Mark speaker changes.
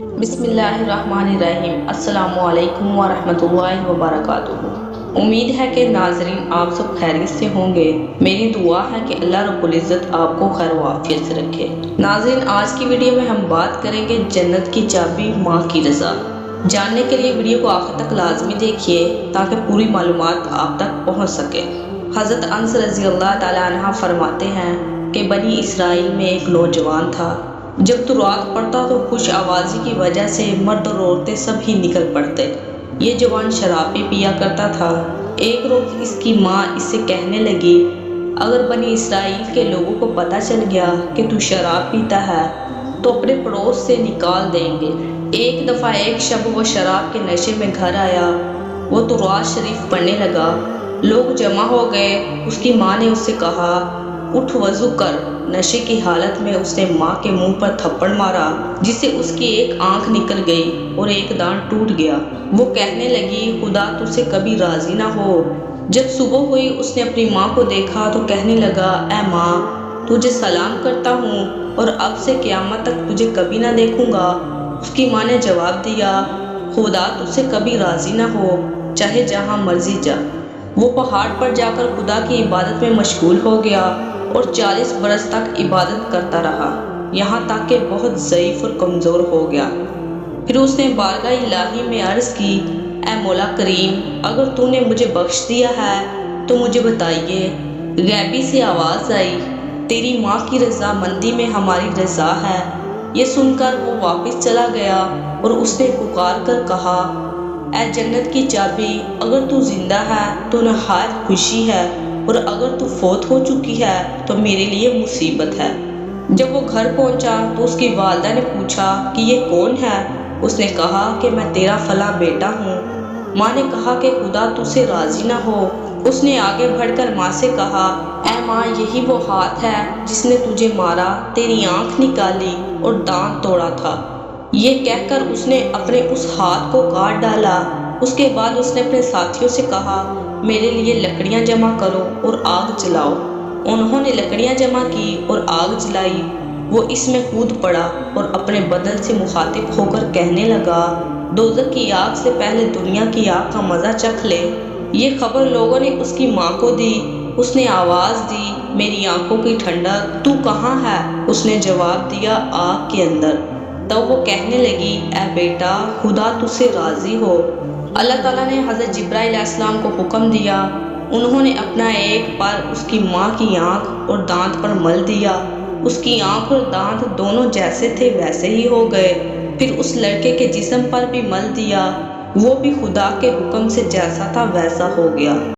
Speaker 1: بسم اللہ الرحمن الرحیم۔ السلام علیکم ورحمۃ اللہ وبرکاتہ۔ امید ہے کہ ناظرین آپ سب خیریت سے ہوں گے۔ میری دعا ہے کہ اللہ رب العزت آپ کو خیر و عافیت سے رکھے۔ ناظرین، آج کی ویڈیو میں ہم بات کریں گے جنت کی چابی ماں کی رضا۔ جاننے کے لیے ویڈیو کو آخر تک لازمی دیکھیے تاکہ پوری معلومات آپ تک پہنچ سکے۔ حضرت انس رضی اللہ تعالیٰ عنہ فرماتے ہیں کہ بنی اسرائیل میں ایک نوجوان تھا۔ جب تو رات پڑتا تو خوش آوازی کی وجہ سے مرد اور عورتیں سب ہی نکل پڑتے۔ یہ جوان شراب بھی پیا کرتا تھا۔ ایک روز اس کی ماں اس سے کہنے لگی، اگر بنی اسرائیل کے لوگوں کو پتہ چل گیا کہ تو شراب پیتا ہے تو اپنے پڑوس سے نکال دیں گے۔ ایک دفعہ ایک شب وہ شراب کے نشے میں گھر آیا۔ وہ تورات شریف پڑھنے لگا۔ لوگ جمع ہو گئے۔ اس کی ماں نے اس سے کہا، اٹھ وضو کر۔ نشے کی حالت میں اس نے ماں کے منہ پر تھپڑ مارا جس سے اس کی ایک آنکھ نکل گئی اور ایک دانت ٹوٹ گیا۔ وہ کہنے لگی، خدا تجھ سے کبھی راضی نہ ہو۔ جب صبح ہوئی اس نے اپنی ماں کو دیکھا تو کہنے لگا، اے ماں، تجھے سلام کرتا ہوں اور اب سے قیامت تک تجھے کبھی نہ دیکھوں گا۔ اس کی ماں نے جواب دیا، خدا تجھ سے کبھی راضی نہ ہو، چاہے جہاں مرضی جا۔ وہ پہاڑ پر جا کر خدا کی عبادت میں مشغول ہو گیا اور 40 برس تک عبادت کرتا رہا، یہاں تک کہ بہت ضعیف اور کمزور ہو گیا۔ پھر اس نے بارگاہ الہی میں عرض کی، اے مولا کریم، اگر تو نے مجھے بخش دیا ہے تو مجھے بتائیے۔ غیبی سے آواز آئی، تیری ماں کی رضا مندی میں ہماری رضا ہے۔ یہ سن کر وہ واپس چلا گیا اور اس نے پکار کر کہا، اے جنت کی چابی، اگر تو زندہ ہے تو نہایت خوشی ہے اور اگر تو فوت ہو چکی ہے تو میرے لیے مصیبت ہے۔ جب وہ گھر پہنچا تو اس کی والدہ نے پوچھا کہ یہ کون ہے؟ اس نے کہا کہ میں تیرا فلاں بیٹا ہوں۔ ماں نے کہا کہ خدا تجھ سے راضی نہ ہو۔ اس نے آگے بڑھ کر ماں سے کہا، اے ماں، یہی وہ ہاتھ ہے جس نے تجھے مارا، تیری آنکھ نکالی اور دانت توڑا تھا۔ یہ کہہ کر اس نے اپنے اس ہاتھ کو کاٹ ڈالا۔ اس کے بعد اس نے اپنے ساتھیوں سے کہا، میرے لیے لکڑیاں جمع کرو اور آگ جلاؤ۔ انہوں نے لکڑیاں جمع کی اور آگ جلائی۔ وہ اس میں کود پڑا اور اپنے بدن سے مخاطب ہو کر کہنے لگا، دوزخ کی آگ سے پہلے دنیا کی آگ کا مزہ چکھ لے۔ یہ خبر لوگوں نے اس کی ماں کو دی۔ اس نے آواز دی، میری آنکھوں کی ٹھنڈک، تو کہاں ہے؟ اس نے جواب دیا، آگ کے اندر۔ تب وہ کہنے لگی، اے بیٹا، خدا تجھ سے راضی ہو۔ اللہ تعالیٰ نے حضرت جبرائیل علیہ السلام کو حکم دیا۔ انہوں نے اپنا ایک پر اس کی ماں کی آنکھ اور دانت پر مل دیا۔ اس کی آنکھ اور دانت دونوں جیسے تھے ویسے ہی ہو گئے۔ پھر اس لڑکے کے جسم پر بھی مل دیا، وہ بھی خدا کے حکم سے جیسا تھا ویسا ہو گیا۔